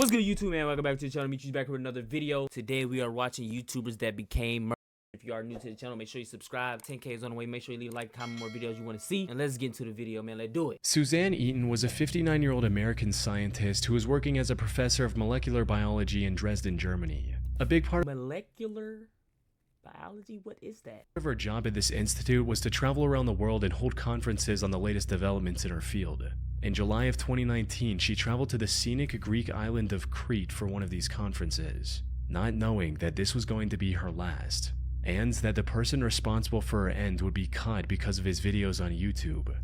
What's good, YouTube, man? Welcome back to the channel. Meet you back with another video. Today we are watching YouTubers that became murderers. If you are new to the channel, make sure you subscribe. 10K is on the way. Make sure you leave a like, comment more videos you want to see. And let's get into the video, man. Let's do it. Suzanne Eaton was a 59-year-old American scientist who was working as a professor of molecular biology in Dresden, Germany. A big part Molecular biology? What is that? of her job at this institute was to travel around the world and hold conferences on the latest developments in her field. In July of 2019, she traveled to the scenic Greek island of Crete for one of these conferences, not knowing that this was going to be her last, and that the person responsible for her end would be caught because of his videos on YouTube.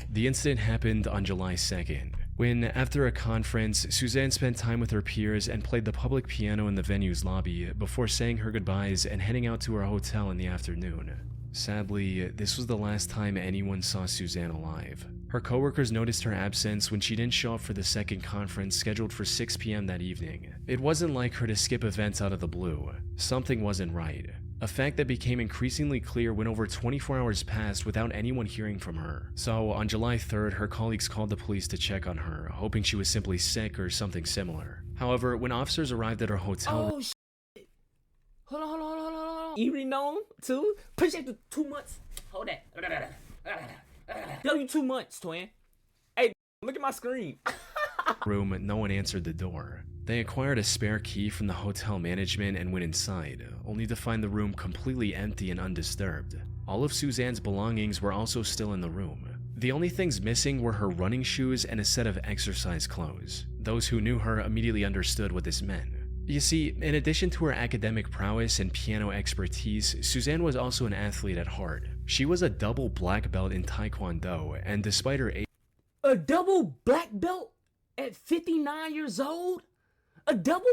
The incident happened on July 2nd, when, after a conference, Suzanne spent time with her peers and played the public piano in the venue's lobby before saying her goodbyes and heading out to her hotel in the afternoon. Sadly, this was the last time anyone saw Suzanne alive. Her coworkers noticed her absence when she didn't show up for the second conference scheduled for 6 p.m. that evening. It wasn't like her to skip events out of the blue. Something wasn't right. A fact that became increasingly clear when over 24 hours passed without anyone hearing from her. So, on July 3rd, her colleagues called the police to check on her, hoping she was simply sick or something similar. However, when officers arrived at her hotel... Oh, shit. Hold on. You already know him, too? Push it to 2 months. Hold that. W 2 months, twin. Hey, look at my screen. room, no one answered the door. They acquired a spare key from the hotel management and went inside, only to find the room completely empty and undisturbed. All of Suzanne's belongings were also still in the room. The only things missing were her running shoes and a set of exercise clothes. Those who knew her immediately understood what this meant. You see, in addition to her academic prowess and piano expertise, Suzanne was also an athlete at heart. She was a double black belt in Taekwondo, and despite her age... A double black belt at 59 years old? I didn't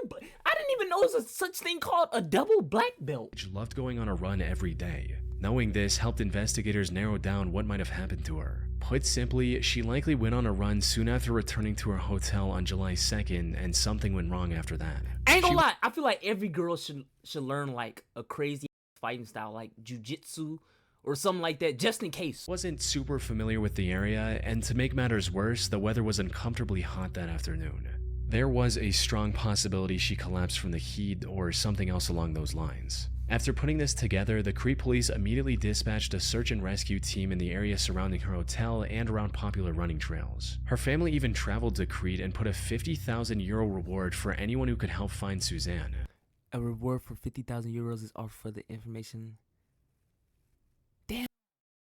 even know there was such thing called a double black belt. She loved going on a run every day. Knowing this helped investigators narrow down what might have happened to her. Put simply, she likely went on a run soon after returning to her hotel on July 2nd, and something went wrong after that. I ain't gonna lie, I feel like every girl should learn like a crazy fighting style, like jujitsu or something like that, just in case. Wasn't super familiar with the area, and to make matters worse, the weather was uncomfortably hot that afternoon. There was a strong possibility she collapsed from the heat or something else along those lines. After putting this together, the Crete police immediately dispatched a search and rescue team in the area surrounding her hotel and around popular running trails. Her family even traveled to Crete and put a 50,000 euro reward for anyone who could help find Suzanne. A reward for 50,000 euros is offered for the information. Damn.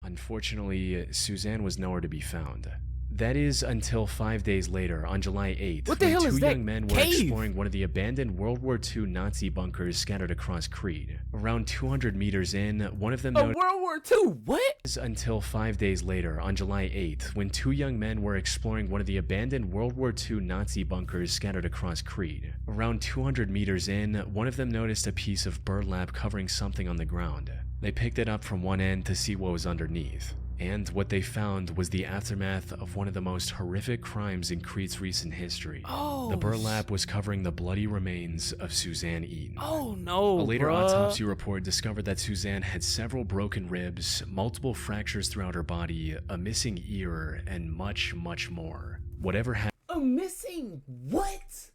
Unfortunately, Suzanne was nowhere to be found. That is until 5 days later, on July 8th, what the hell when is two that young men were cave? exploring one of the abandoned World War II Nazi bunkers scattered across Crete. Around 200 meters in, one of them noticed... World War II? What? Until 5 days later, on July 8th, when two young men were exploring one of the abandoned World War II Nazi bunkers scattered across Crete. Around 200 meters in, one of them noticed a piece of burlap covering something on the ground. They picked it up from one end to see what was underneath. And what they found was the aftermath of one of the most horrific crimes in Crete's recent history. Oh, the burlap was covering the bloody remains of Suzanne Eaton. Oh no, A later bruh. autopsy report discovered that Suzanne had several broken ribs, multiple fractures throughout her body, a missing ear, and much, much more. Whatever happened A missing what?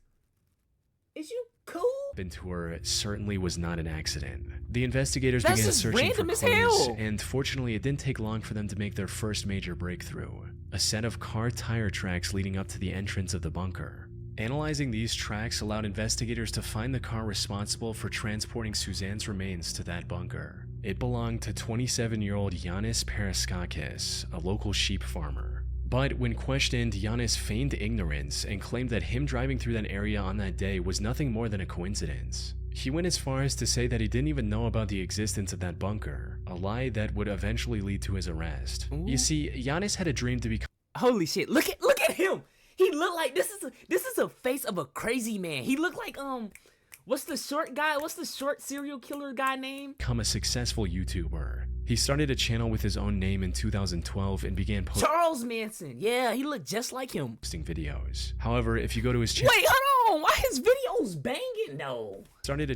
Is you cool? to her certainly was not an accident. The investigators That's began just searching for random as clues, hell. and fortunately it didn't take long for them to make their first major breakthrough. A set of car tire tracks leading up to the entrance of the bunker. Analyzing these tracks allowed investigators to find the car responsible for transporting Suzanne's remains to that bunker. It belonged to 27-year-old Yanis Paraskakis, a local sheep farmer. But when questioned, Yanis feigned ignorance and claimed that him driving through that area on that day was nothing more than a coincidence. He went as far as to say that he didn't even know about the existence of that bunker, a lie that would eventually lead to his arrest. Ooh. You see, Yanis had a dream to become... Holy shit! Look at him. He looked like this is a face of a crazy man. He looked like what's the short guy? What's the short serial killer guy name? Become a successful YouTuber. He started a channel with his own name in 2012 and began Charles Manson. Yeah, he looked just like him. posting videos. However, if you go to his channel... Wait, hold on. Why his videos banging though? Started a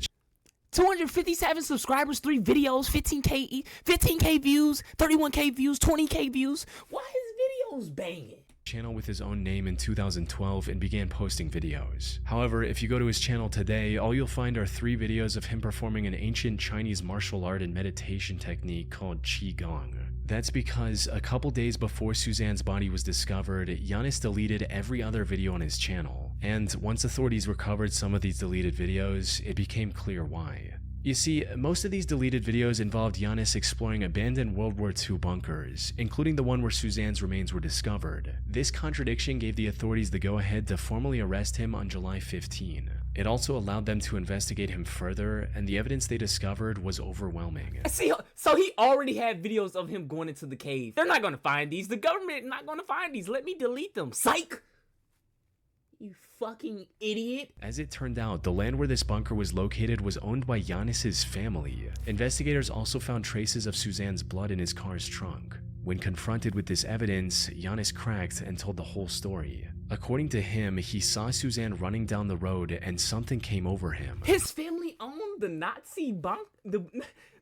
257 subscribers, 3 videos, 15K views, 31K views, 20K views. Why his videos banging? channel with his own name in 2012 and began posting videos. However, if you go to his channel today, all you'll find are 3 videos of him performing an ancient Chinese martial art and meditation technique called Qigong. That's because a couple days before Suzanne's body was discovered, Giannis deleted every other video on his channel. And once authorities recovered some of these deleted videos, it became clear why. You see, most of these deleted videos involved Giannis exploring abandoned World War II bunkers, including the one where Suzanne's remains were discovered. This contradiction gave the authorities the go-ahead to formally arrest him on July 15. It also allowed them to investigate him further, and the evidence they discovered was overwhelming. See, so he already had videos of him going into the cave. They're not gonna find these. The government not gonna find these. Let me delete them. Psych! You fucking idiot. As it turned out, the land where this bunker was located was owned by Giannis's family. Investigators also found traces of Suzanne's blood in his car's trunk. When confronted with this evidence, Giannis cracked and told the whole story. According to him, he saw Suzanne running down the road and something came over him. His family owned the Nazi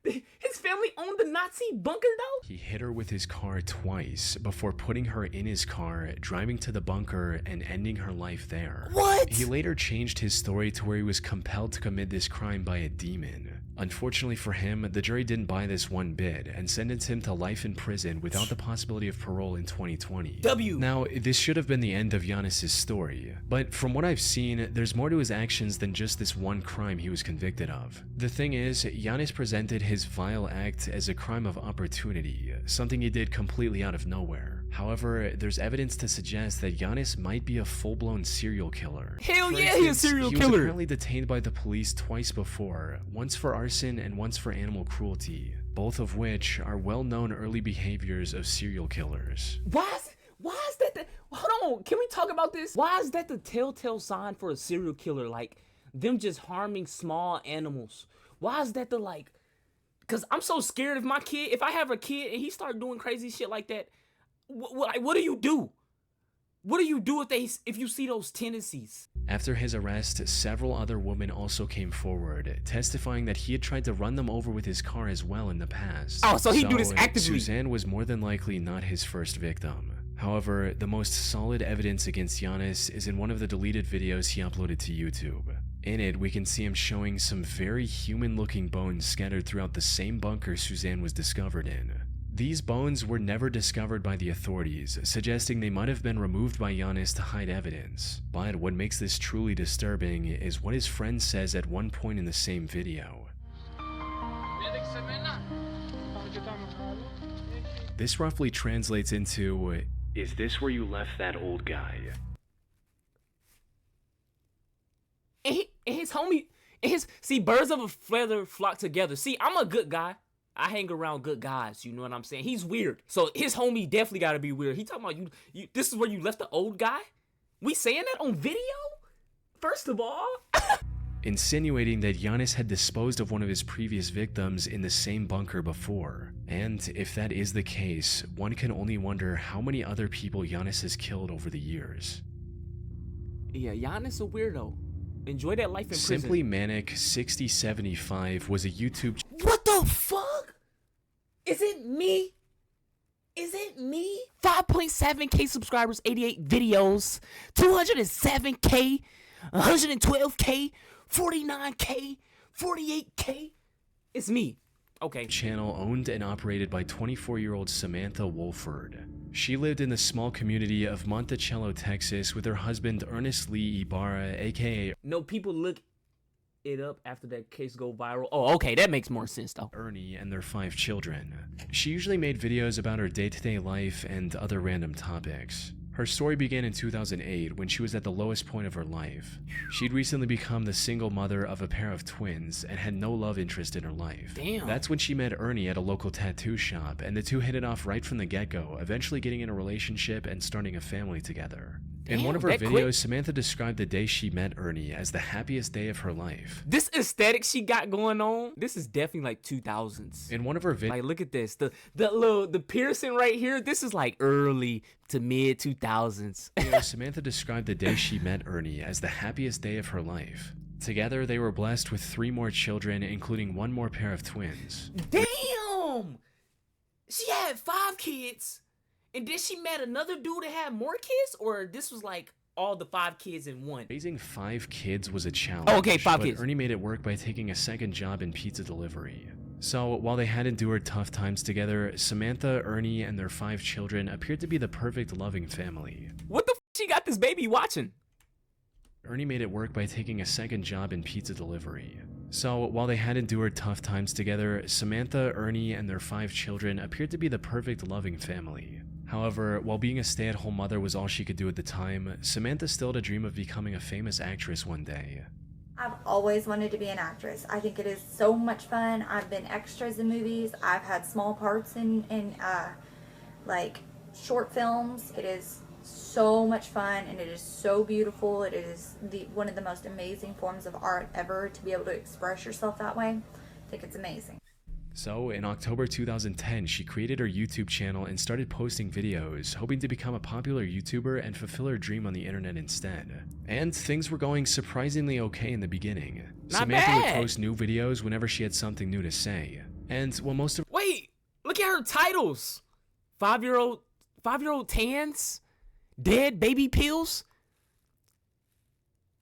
his family owned the Nazi bunker though? He hit her with his car twice before putting her in his car, driving to the bunker and ending her life there. What? He later changed his story to where he was compelled to commit this crime by a demon. Unfortunately for him, the jury didn't buy this one bit and sentenced him to life in prison without the possibility of parole in 2020. Now, this should have been the end of Giannis's story, but from what I've seen, there's more to his actions than just this one crime he was convicted of. The thing is, Giannis presented his vile act as a crime of opportunity, something he did completely out of nowhere. However, there's evidence to suggest that Giannis might be a full-blown serial killer. Hell yeah, he's a serial killer! He was apparently detained by the police twice before, once for arson and once for animal cruelty, both of which are well-known early behaviors of serial killers. Why is that hold on, can we talk about this? Why is that the telltale sign for a serial killer? Like, them just harming small animals. Why is that because I'm so scared of my kid. If I have a kid and he start doing crazy shit like that, what do you do? What do you do if you see those tendencies? After his arrest, several other women also came forward, testifying that he had tried to run them over with his car as well in the past. Oh, so he do this actively. Suzanne was more than likely not his first victim. However, the most solid evidence against Giannis is in one of the deleted videos he uploaded to YouTube. In it, we can see him showing some very human-looking bones scattered throughout the same bunker Suzanne was discovered in. These bones were never discovered by the authorities, suggesting they might have been removed by Giannis to hide evidence. But what makes this truly disturbing is what his friend says at one point in the same video. This roughly translates into, "Is this where you left that old guy?" And his homie, see, birds of a feather flock together. See, I'm a good guy. I hang around good guys, you know what I'm saying? He's weird. So his homie definitely gotta be weird. He talking about you this is where you left the old guy? We saying that on video? First of all. Insinuating that Giannis had disposed of one of his previous victims in the same bunker before. And if that is the case, one can only wonder how many other people Giannis has killed over the years. Yeah, Giannis a weirdo. Enjoy that life in prison. Simply Manic 6075 was a YouTube. What the fuck? Is it me? Is it me? 5.7k subscribers, 88 videos, 207k, 112k, 49k, 48k. It's me. Okay. Channel owned and operated by 24-year-old Samantha Wolford. She lived in the small community of Monticello, Texas with her husband Ernest Lee Ibarra, aka No, people look it up after that case go viral. Oh, okay, that makes more sense though. Ernie, and their 5 children. She usually made videos about her day-to-day life and other random topics. Her story began in 2008 when she was at the lowest point of her life. She'd recently become the single mother of a pair of twins and had no love interest in her life. Damn. That's when she met Ernie at a local tattoo shop, and the two hit it off right from the get-go, eventually getting in a relationship and starting a family together. Damn, in one of her videos, quick. Samantha described the day she met Ernie as the happiest day of her life. This aesthetic she got going on, this is definitely like 2000s. In one of her videos, like, look at this, the piercing right here. This is like early to mid 2000s. Samantha described the day she met Ernie as the happiest day of her life. Together, they were blessed with 3 more children, including 1 more pair of twins. Damn! She had 5 kids, And then she met another dude that had more kids, or this was like all the 5 kids in one? Raising 5 kids was a challenge. Oh, okay, 5 but kids. Ernie made it work by taking a second job in pizza delivery. So while they had endured tough times together, Samantha, Ernie, and their 5 children appeared to be the perfect loving family. What the f she got this baby watching? Ernie made it work by taking a second job in pizza delivery. So while they had endured tough times together, Samantha, Ernie, and their 5 children appeared to be the perfect loving family. However, while being a stay-at-home mother was all she could do at the time, Samantha still had a dream of becoming a famous actress one day. I've always wanted to be an actress. I think it is so much fun. I've been extras in movies. I've had small parts in like short films. It is so much fun, and it is so beautiful. It is one of the most amazing forms of art ever, to be able to express yourself that way. I think it's amazing. So in October 2010, she created her YouTube channel and started posting videos, hoping to become a popular YouTuber and fulfill her dream on the internet instead. And things were going surprisingly okay in the beginning. Not Samantha bad. would post new videos whenever she had something new to say. And while most of Wait, look at her titles. 5-year-old tans, dead baby pills.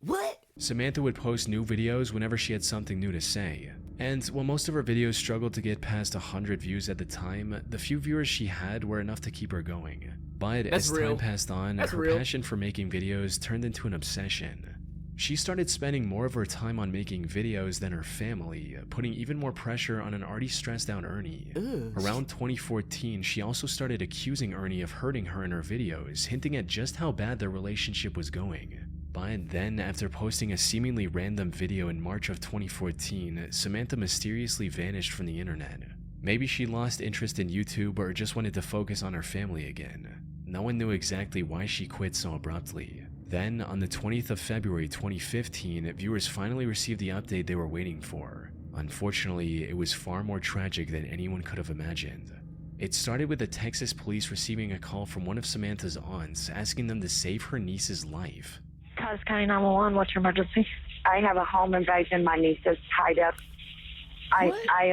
What? Samantha would post new videos whenever she had something new to say. And while most of her videos struggled to get past 100 views at the time, the few viewers she had were enough to keep her going. But That's as real. time passed on, That's her real. passion for making videos turned into an obsession. She started spending more of her time on making videos than her family, putting even more pressure on an already stressed out Ernie. Ugh. Around 2014, she also started accusing Ernie of hurting her in her videos, hinting at just how bad their relationship was going. But then, after posting a seemingly random video in March of 2014, Samantha mysteriously vanished from the internet. Maybe she lost interest in YouTube or just wanted to focus on her family again. No one knew exactly why she quit so abruptly. Then, on the 20th of February 2015, viewers finally received the update they were waiting for. Unfortunately, it was far more tragic than anyone could have imagined. It started with the Texas police receiving a call from one of Samantha's aunts asking them to save her niece's life. Cause County 911, what's your emergency? I have a home invasion. My niece is tied up. I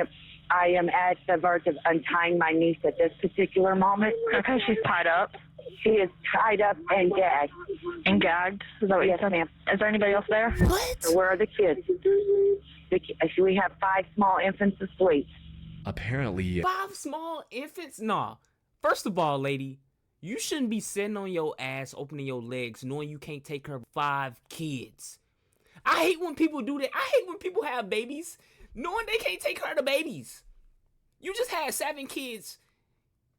am at the verge of untying my niece at this particular moment. Okay, she's tied up. She is tied up and gagged. And gagged? Is that what you Yes, said? ma'am. Is there anybody else there? What? Where are the kids? We have 5 small infants asleep. Apparently, 5 small infants? Nah. First of all, lady, you shouldn't be sitting on your ass, opening your legs, knowing you can't take care of 5 kids. I hate when people do that. I hate when people have babies, knowing they can't take care of the babies. You just had 7 kids,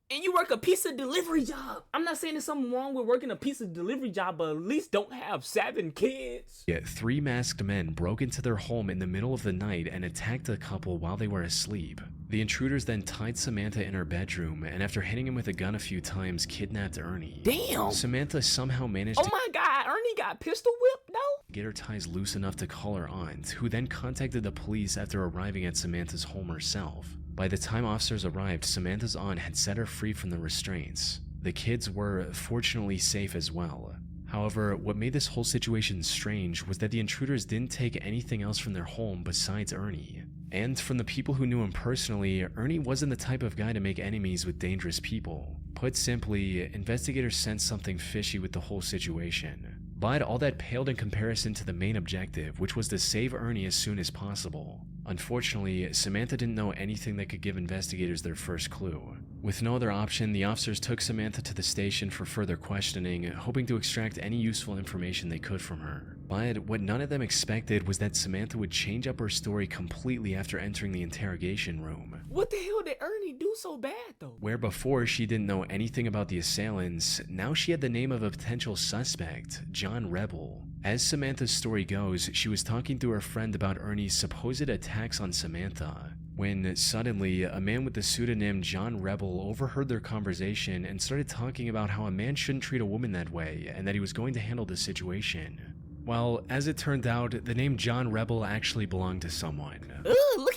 and you work a pizza delivery job. I'm not saying there's something wrong with working a pizza delivery job, but at least don't have 7 kids. 3 masked men broke into their home in the middle of the night and attacked the couple while they were asleep. The intruders then tied Samantha in her bedroom, and after hitting him with a gun a few times, kidnapped Ernie. Damn. Samantha somehow managed Oh to my God, Ernie got pistol whipped though? get her ties loose enough to call her aunt, who then contacted the police after arriving at Samantha's home herself. By the time officers arrived, Samantha's aunt had set her free from the restraints. The kids were fortunately safe as well. However, what made this whole situation strange was that the intruders didn't take anything else from their home besides Ernie. And from the people who knew him personally, Ernie wasn't the type of guy to make enemies with dangerous people. Put simply, investigators sensed something fishy with the whole situation. But all that paled in comparison to the main objective, which was to save Ernie as soon as possible. Unfortunately, Samantha didn't know anything that could give investigators their first clue. With no other option, the officers took Samantha to the station for further questioning, hoping to extract any useful information they could from her. But what none of them expected was that Samantha would change up her story completely after entering the interrogation room. What the hell did Ernie do so bad though? Where before she didn't know anything about the assailants, now she had the name of a potential suspect, John Rebel. As Samantha's story goes, she was talking to her friend about Ernie's supposed attacks on Samantha, when suddenly a man with the pseudonym John Rebel overheard their conversation and started talking about how a man shouldn't treat a woman that way and that he was going to handle the situation. Well, as it turned out, the name John Rebel actually belonged to someone. Ugh,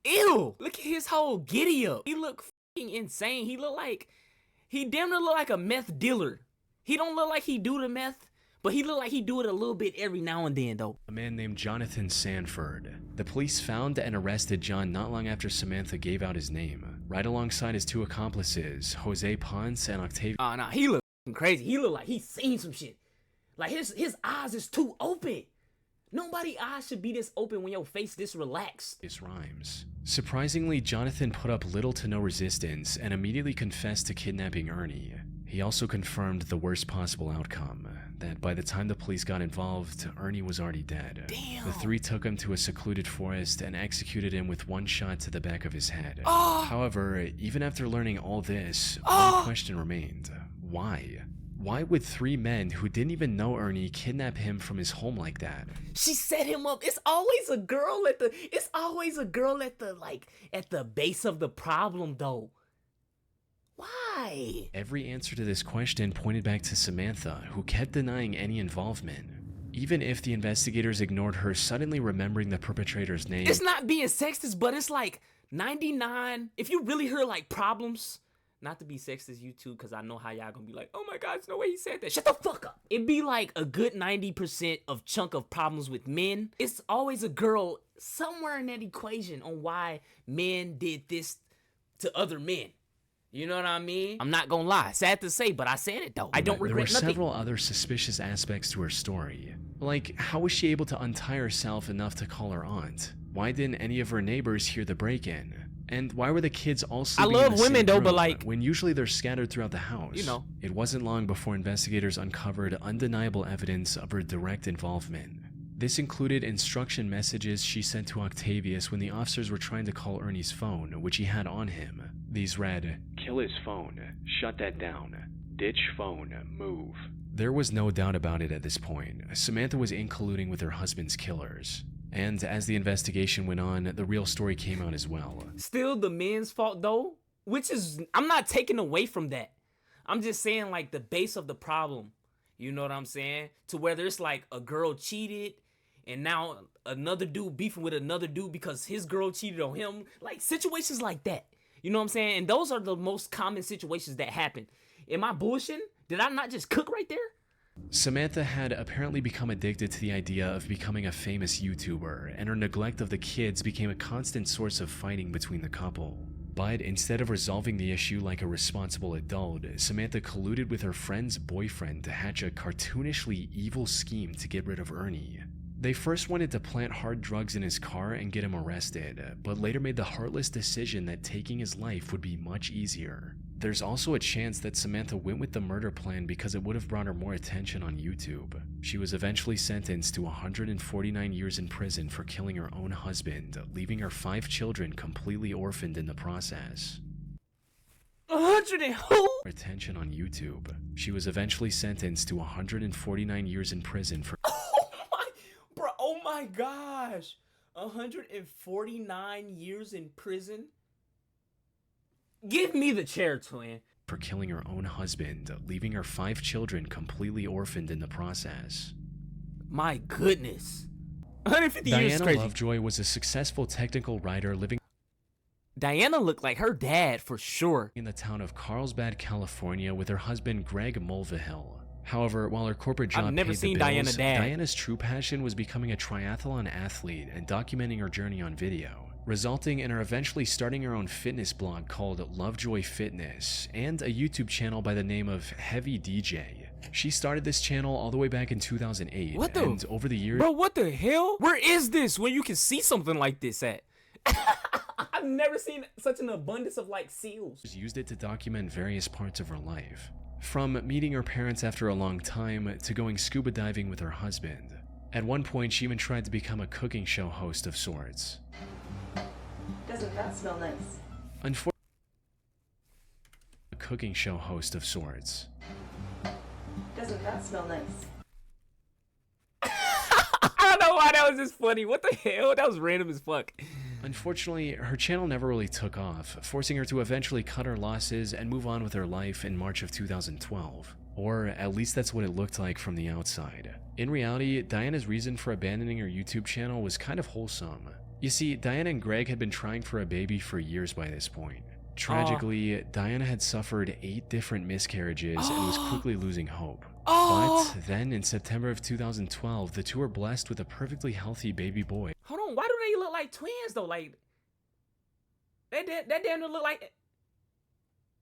ew, look at his whole giddy up. He look fucking insane. He damn near look like a meth dealer. He don't look like he do the meth, But he look like he do it a little bit every now and then, though. A man named Jonathan Sanford. The police found and arrested John not long after Samantha gave out his name, right alongside his two accomplices, Jose Ponce and Octavio. Oh, nah, he look crazy. He look like he's seen some shit. Like, his eyes is too open. Nobody eyes should be this open when your face this relaxed. Rhymes. Surprisingly, Jonathan put up little to no resistance and immediately confessed to kidnapping Ernie. He also confirmed the worst possible outcome, that by the time the police got involved, Ernie was already dead. Damn. The three took him to a secluded forest and executed him with one shot to the back of his head. Oh. However, even after learning all this, one question remained. Why? Why would three men who didn't even know Ernie kidnap him from his home like that? She set him up. It's always a girl at the base of the problem, though. Why? Every answer to this question pointed back to Samantha, who kept denying any involvement. Even if the investigators ignored her suddenly remembering the perpetrator's name. It's not being sexist, but it's like 99. If you really hear like problems, not to be sexist, you too, because I know how y'all gonna be like, oh my God, there's no way he said that. Shut the fuck up. It'd be like a good 90% of chunk of problems with men. It's always a girl somewhere in that equation on why men did this to other men. You know what I mean? I'm not gonna lie. Sad to say, but I said it though. I don't regret nothing. There were several other suspicious aspects to her story. Like, how was she able to untie herself enough to call her aunt? Why didn't any of her neighbors hear the break-in? And why were the kids all sleeping in the same women though, room but like, when usually they're scattered throughout the house? You know. It wasn't long before investigators uncovered undeniable evidence of her direct involvement. This included instruction messages she sent to Octavius when the officers were trying to call Ernie's phone, which he had on him. These read, "Kill his phone, shut that down, ditch phone, move." There was no doubt about it at this point. Samantha was in colluding with her husband's killers. And as the investigation went on, the real story came out as well. Still the men's fault though, which is, I'm not taking away from that. I'm just saying like the base of the problem. You know what I'm saying? To whether it's like a girl cheated and now another dude beefing with another dude because his girl cheated on him. Like situations like that. You know what I'm saying? And those are the most common situations that happen. Am I bullshitting? Did I not just cook right there? Samantha had apparently become addicted to the idea of becoming a famous YouTuber, and her neglect of the kids became a constant source of fighting between the couple. But instead of resolving the issue like a responsible adult, Samantha colluded with her friend's boyfriend to hatch a cartoonishly evil scheme to get rid of Ernie. They first wanted to plant hard drugs in his car and get him arrested, but later made the heartless decision that taking his life would be much easier. There's also a chance that Samantha went with the murder plan because it would have brought her more attention on YouTube. She was eventually sentenced to 149 years in prison for killing her own husband, leaving her 5 children completely orphaned in the process. 100 and who? Attention on YouTube. She was eventually sentenced to 149 years in prison for Oh my gosh. 149 years in prison? Give me the chair, twin. For killing her own husband, leaving her 5 children completely orphaned in the process. My goodness. 150 years is crazy. Diana Lovejoy was a successful technical writer living Diana looked like her dad for sure. In the town of Carlsbad, California with her husband Greg Mulvihill. However, while her corporate job I've never paid seen the bills, Diana dad. Diana's true passion was becoming a triathlon athlete and documenting her journey on video, resulting in her eventually starting her own fitness blog called Lovejoy Fitness and a YouTube channel by the name of Heavy DJ. She started this channel all the way back in 2008, and over the years... Bro, what the hell? Where is this where you can see something like this at? I've never seen such an abundance of like seals. Used it to document various parts of her life. From meeting her parents after a long time to going scuba diving with her husband. At one point, she even tried to become a cooking show host of sorts. Doesn't that smell nice? Unfortunately, a cooking show host of sorts. Doesn't that smell nice? I don't know why that was just funny. What the hell? That was random as fuck. Unfortunately, her channel never really took off, forcing her to eventually cut her losses and move on with her life in March of 2012. Or at least that's what it looked like from the outside. In reality, Diana's reason for abandoning her YouTube channel was kind of wholesome. You see, Diana and Greg had been trying for a baby for years by this point. Tragically, Diana had suffered 8 different miscarriages and was quickly losing hope. Oh. But then in September of 2012, the two were blessed with a perfectly healthy baby boy. Hold on, why do they look like twins though? Like that damn near look like.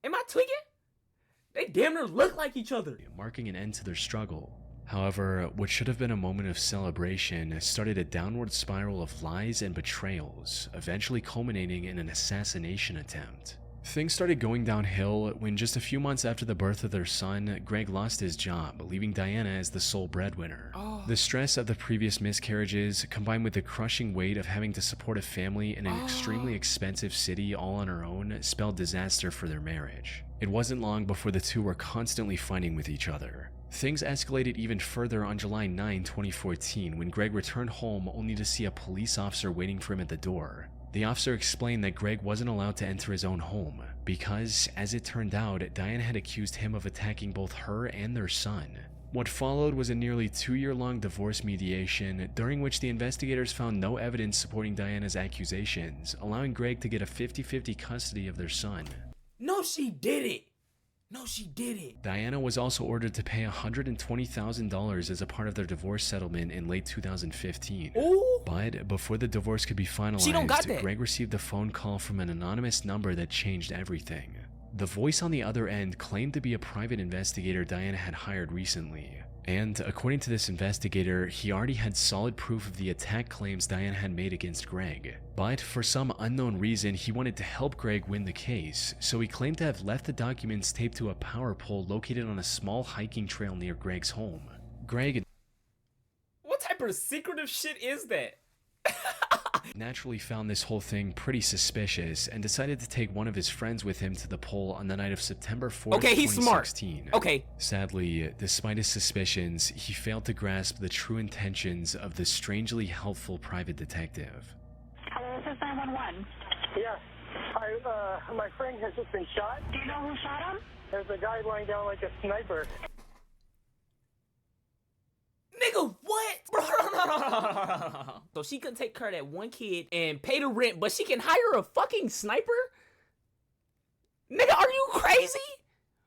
Am I tweaking? They damn near look like each other. Marking an end to their struggle. However, what should have been a moment of celebration started a downward spiral of lies and betrayals, eventually culminating in an assassination attempt. Things started going downhill when just a few months after the birth of their son, Greg lost his job, leaving Diana as the sole breadwinner. The stress of the previous miscarriages, combined with the crushing weight of having to support a family in an extremely expensive city all on her own, spelled disaster for their marriage. It wasn't long before the two were constantly fighting with each other. Things escalated even further on July 9, 2014, when Greg returned home only to see a police officer waiting for him at the door. The officer explained that Greg wasn't allowed to enter his own home because, as it turned out, Diana had accused him of attacking both her and their son. What followed was a nearly 2-year-long divorce mediation, during which the investigators found no evidence supporting Diana's accusations, allowing Greg to get a 50-50 custody of their son. No, she did it. No, she did it. Diana was also ordered to pay $120,000 as a part of their divorce settlement in late 2015. Ooh. But before the divorce could be She don't got finalized, that. Greg received a phone call from an anonymous number that changed everything. The voice on the other end claimed to be a private investigator Diana had hired recently. And according to this investigator, he already had solid proof of the attack claims Diana had made against Greg. But for some unknown reason, he wanted to help Greg win the case, so he claimed to have left the documents taped to a power pole located on a small hiking trail near Greg's home. Greg What type of secretive shit is that? naturally found this whole thing pretty suspicious and decided to take one of his friends with him to the pole on the night of September 4th, Okay, he's smart. 2016. Okay. Sadly, despite his suspicions, he failed to grasp the true intentions of the strangely helpful private detective. Hello, this is 911. Yeah. My friend has just been shot. Do you know who shot him? There's a guy lying down like a sniper. Nigga, what? Bro. So she could take care of that one kid and pay the rent, but she can hire a fucking sniper? Nigga, are you crazy?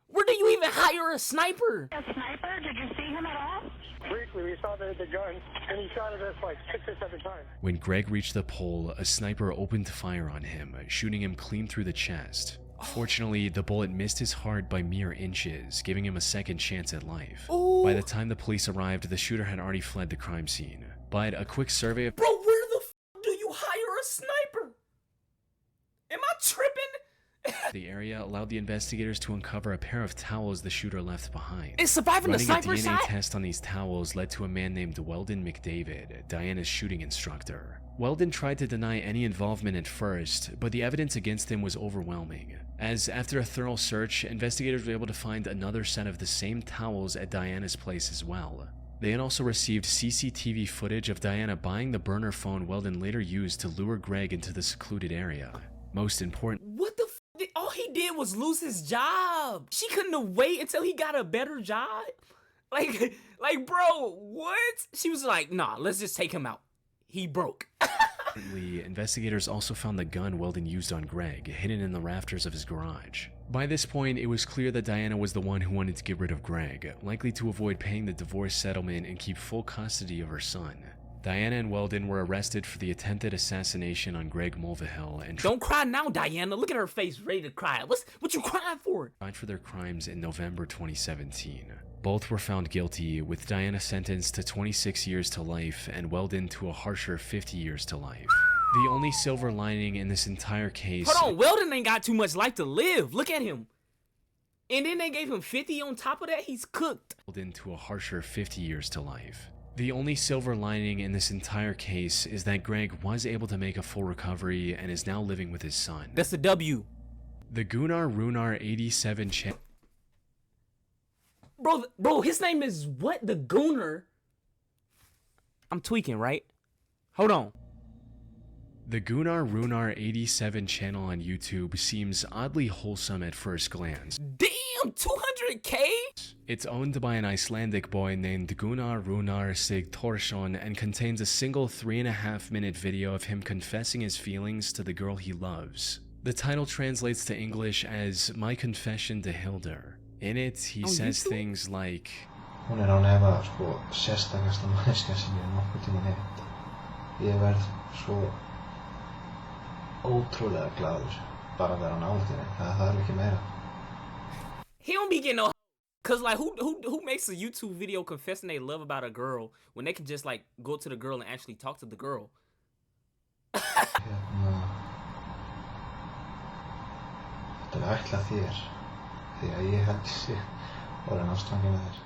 Where do you even hire a sniper? A sniper? Did you see him at all? Briefly, we saw the gun, and he shot at us like 6 or 7 times. When Greg reached the pole, a sniper opened fire on him, shooting him clean through the chest. Fortunately, the bullet missed his heart by mere inches, giving him a second chance at life. Ooh. By the time the police arrived, the shooter had already fled the crime scene. But a quick survey of Bro, where the f do you hire a sniper? Am I tripping? the area allowed the investigators to uncover a pair of towels the shooter left behind. Is surviving the Running a sniper DNA shot? test on these towels led to a man named Weldon McDavid, Diana's shooting instructor. Weldon tried to deny any involvement at first, but the evidence against him was overwhelming, as after a thorough search, investigators were able to find another set of the same towels at Diana's place as well. They had also received CCTV footage of Diana buying the burner phone Weldon later used to lure Greg into the secluded area. Most important, What the f? All he did was lose his job. She couldn't have waited until he got a better job. Like, bro, what? She was like, nah, let's just take him out. He broke. investigators also found the gun Weldon used on Greg, hidden in the rafters of his garage. By this point, it was clear that Diana was the one who wanted to get rid of Greg, likely to avoid paying the divorce settlement and keep full custody of her son. Diana and Weldon were arrested for the attempted assassination on Greg Mulvihill and Don't cry now, Diana. Look at her face, ready to cry. What you crying for? tried for their crimes in November 2017. Both were found guilty, with Diana sentenced to 26 years to life and Weldon to a harsher 50 years to life. The only silver lining in this entire case... Hold on, Weldon ain't got too much life to live. Look at him. And then they gave him 50 on top of that. He's cooked. Weldon to a harsher 50 years to life. The only silver lining in this entire case is that Greg was able to make a full recovery and is now living with his son. That's a W. The Gunnar 87 Bro, his name is what? The Gunnar? I'm tweaking, right? Hold on. The Gunnar 87 channel on YouTube seems oddly wholesome at first glance. Damn, 200K? It's owned by an Icelandic boy named Gunnar Sigthorsson and contains a single 3.5-minute video of him confessing his feelings to the girl he loves. The title translates to English as My Confession to Hildur. In it, he says things like, Hún án efa sérstakasta manneskja sem ég nokkuð tímann hitt. Ég verð svo ótrúlega glaður bara að vera nálægt henni. Það þarf ekki meira. He don't be getting no. Cause like who makes a YouTube video confessing they love about a girl when they can just like go to the girl and actually talk to the girl? Þetta ætlað þér því að ég held sig orðin ástfangin með þér.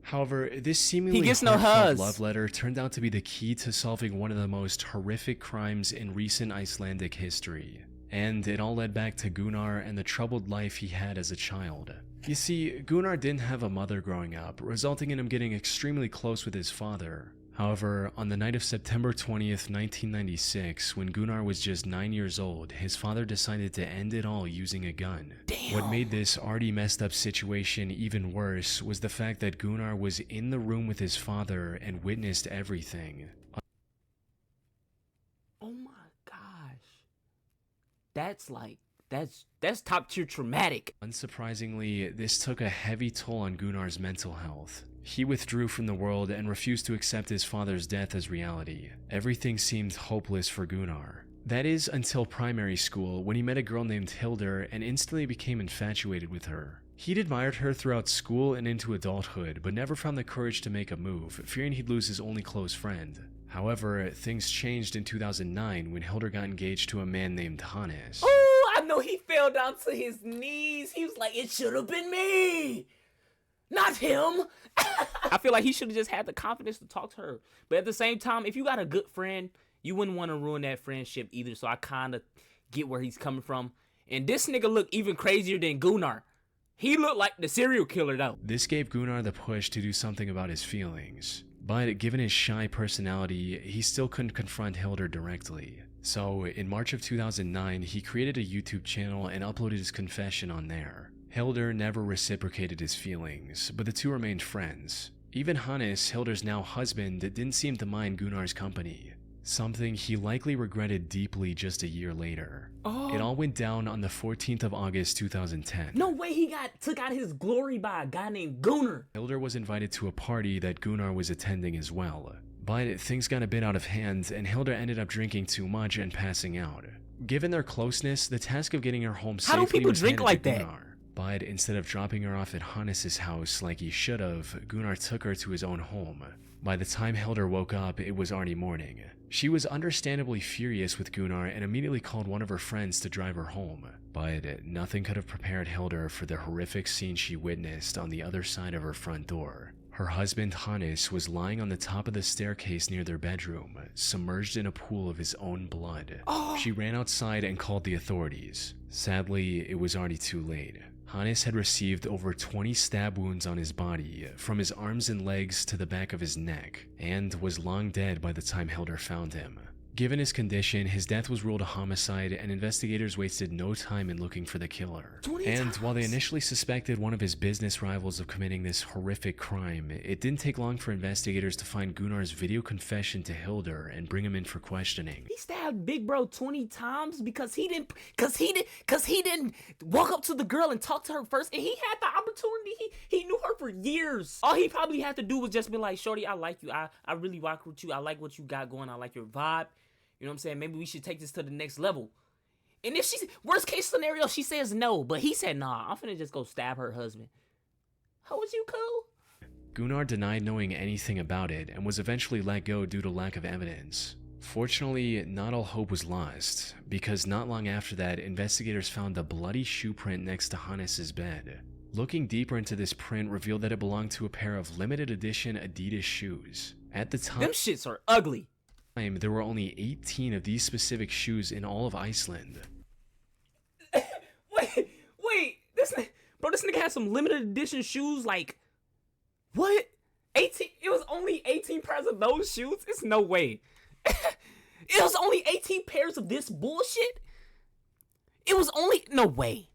However, this seemingly heartfelt love letter turned out to be the key to solving one of the most horrific crimes in recent Icelandic history. And it all led back to Gunnar and the troubled life he had as a child. You see, Gunnar didn't have a mother growing up, resulting in him getting extremely close with his father. However, on the night of September 20th, 1996, when Gunnar was just 9 years old, his father decided to end it all using a gun. Damn. What made this already messed up situation even worse was the fact that Gunnar was in the room with his father and witnessed everything. Oh my gosh. That's top tier traumatic. Unsurprisingly, this took a heavy toll on Gunnar's mental health. He withdrew from the world and refused to accept his father's death as reality. Everything seemed hopeless for Gunnar. That is until primary school, when he met a girl named Hildur and instantly became infatuated with her. He'd admired her throughout school and into adulthood, but never found the courage to make a move, fearing he'd lose his only close friend. However, things changed in 2009 when Hildur got engaged to a man named Hannes. Oh, I know he fell down to his knees. He was like, it should have been me, not him. I feel like he should have just had the confidence to talk to her. But at the same time, if you got a good friend, you wouldn't want to ruin that friendship either. So I kind of get where he's coming from. And this nigga looked even crazier than Gunnar. He looked like the serial killer though. This gave Gunnar the push to do something about his feelings. But given his shy personality, he still couldn't confront Hildur directly. So in March of 2009, he created a YouTube channel and uploaded his confession on there. Hildur never reciprocated his feelings, but the two remained friends. Even Hannes, Hildur's now husband, didn't seem to mind Gunnar's company, something he likely regretted deeply just a year later. It all went down on the 14th of August 2010. No way he took out his glory by a guy named Gunnar. Hildur was invited to a party that Gunnar was attending as well. But things got a bit out of hand and Hildur ended up drinking too much and passing out. Given their closeness, the task of getting her home safely How do people was drink handed like to that? Gunnar. But instead of dropping her off at Hannes' house like he should have, Gunnar took her to his own home. By the time Hildur woke up, it was already morning. She was understandably furious with Gunnar and immediately called one of her friends to drive her home. But nothing could have prepared Hildur for the horrific scene she witnessed on the other side of her front door. Her husband Hannes was lying on the top of the staircase near their bedroom, submerged in a pool of his own blood. She ran outside and called the authorities. Sadly, it was already too late. Hannes had received over 20 stab wounds on his body, from his arms and legs to the back of his neck, and was long dead by the time Hildur found him. Given his condition, his death was ruled a homicide and investigators wasted no time in looking for the killer. And while they initially suspected one of his business rivals of committing this horrific crime, it didn't take long for investigators to find Gunnar's video confession to Hildur and bring him in for questioning. He stabbed Big Bro 20 times because he didn't walk up to the girl and talk to her first, and he had the opportunity. He knew her for years. All he probably had to do was just be like, shorty, I like you. I really rock with you. I like what you got going. I like your vibe. You know what I'm saying? Maybe we should take this to the next level. And if she's, worst case scenario, she says no, but he said, nah, I'm finna just go stab her husband. How was you cool? Gunnar denied knowing anything about it and was eventually let go due to lack of evidence. Fortunately, not all hope was lost, because not long after that, investigators found a bloody shoe print next to Hannes' bed. Looking deeper into this print revealed that it belonged to a pair of limited edition Adidas shoes. At the time, them shits are ugly. There were only 18 of these specific shoes in all of Iceland. Wait, this nigga had some limited edition shoes, like, what? 18, it was only 18 pairs of those shoes? It's no way. It was only 18 pairs of this bullshit? It was only, no way.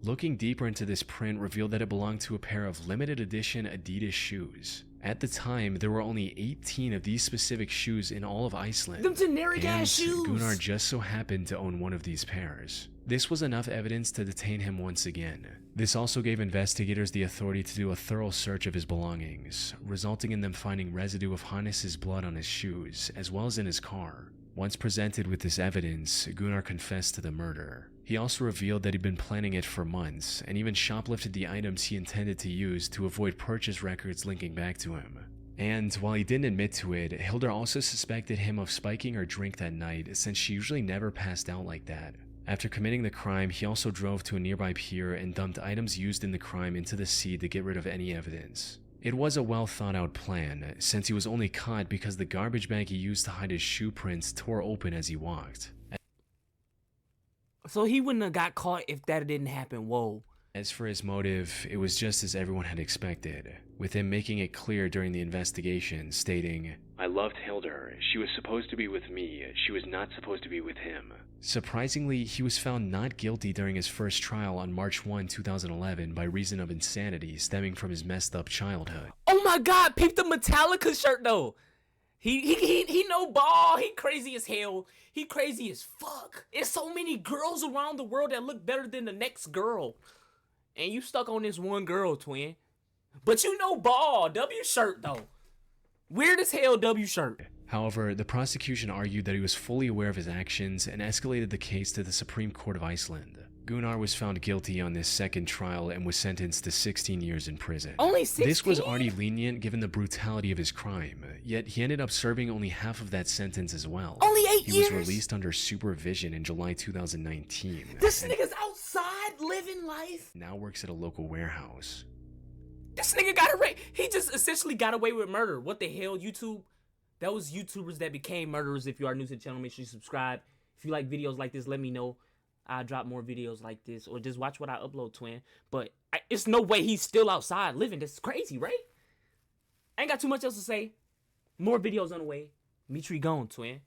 Looking deeper into this print revealed that it belonged to a pair of limited edition Adidas shoes. At the time, there were only 18 of these specific shoes in all of Iceland. Them generic ass shoes. Gunnar just so happened to own one of these pairs. This was enough evidence to detain him once again. This also gave investigators the authority to do a thorough search of his belongings, resulting in them finding residue of Hannes's blood on his shoes, as well as in his car. Once presented with this evidence, Gunnar confessed to the murder. He also revealed that he'd been planning it for months, and even shoplifted the items he intended to use to avoid purchase records linking back to him. And while he didn't admit to it, Hildur also suspected him of spiking her drink that night, since she usually never passed out like that. After committing the crime, he also drove to a nearby pier and dumped items used in the crime into the sea to get rid of any evidence. It was a well thought out plan, since he was only caught because the garbage bag he used to hide his shoe prints tore open as he walked. So he wouldn't have got caught if that didn't happen. Whoa. As for his motive, it was just as everyone had expected, with him making it clear during the investigation, stating, "I loved Hildur. She was supposed to be with me. She was not supposed to be with him." Surprisingly, he was found not guilty during his first trial on March 1, 2011 by reason of insanity stemming from his messed up childhood. Oh my God, peep the Metallica shirt though. He no ball. He crazy as hell. He crazy as fuck. There's so many girls around the world that look better than the next girl. And you stuck on this one girl, twin. But you know ball. W shirt though. Weird as hell W shirt. However, the prosecution argued that he was fully aware of his actions and escalated the case to the Supreme Court of Iceland. Gunnar was found guilty on this second trial and was sentenced to 16 years in prison. Only 16? This was already lenient given the brutality of his crime, yet he ended up serving only half of that sentence as well. Only 8 years? He was released under supervision in July 2019. This nigga's outside living life. Now works at a local warehouse. This nigga got away. He just essentially got away with murder. What the hell, YouTube? That was YouTubers that became murderers. If you are new to the channel, make sure you subscribe. If you like videos like this, let me know. I'll drop more videos like this, or just watch what I upload, twin. But it's no way he's still outside living. That's crazy, right? I ain't got too much else to say. More videos on the way. Mitri gone, twin.